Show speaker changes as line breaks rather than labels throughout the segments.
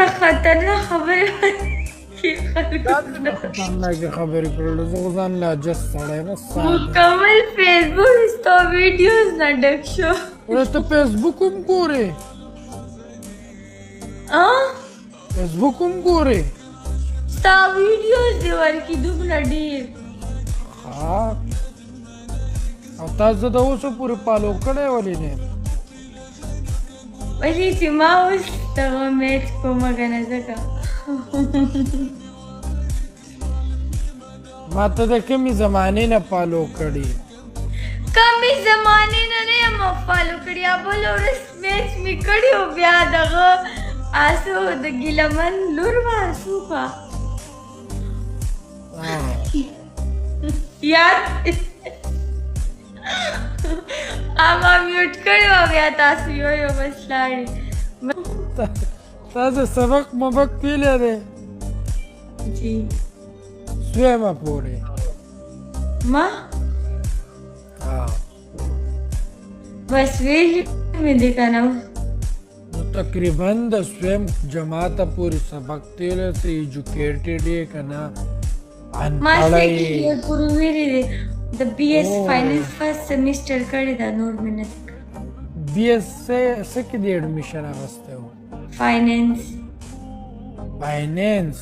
دومره خطرناک خبرې
دا څه خطرناکې خبرې کړل زه خو ځان لا عجز سړی یم
مکمل فیسبوک ستا ویډیوز نه ډک شو
اوس ته فیسبوک هم ګورې فیسبوک هم ګورې
ستا ویډیوز دې ورکړي دومره ډېر
ها او تاسو د اوسه پورې فالو کړی ولې نه
ولې چې ما اوس دغه میچ کومه که نه ځکه
ما ته د کومې زمانې نه فالو کړي
کمې زمانې نه نه یم فالو کړي بله ورځ میچ مې کړي و بیا دغه آسو د ګیلمن لور وه آسو به یاد ما میوټ کړی وه بیا تاسو یو بس لاړې
تاسو سبق مبق پیلی دی
جی
سویمه پورې
ما بس ویلي مې دی که نه
نو تقریبا د سویم جماعته پورې سبق تیلی څه ایجوکیټډ یې که نه
ما سیکنډ پورې ویلي دی د بی ایس فایننس فرست سمیسټر کړی دا نور مې نه
بی ایس څه کې د ایډمیشن اخیستی و
فایننس
فایننس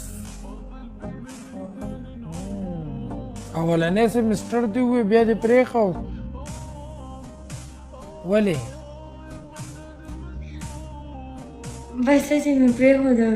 اولنی سمیسټر دې ووی بیا دې پرېښود ولې
بس هسې مې پرېښوده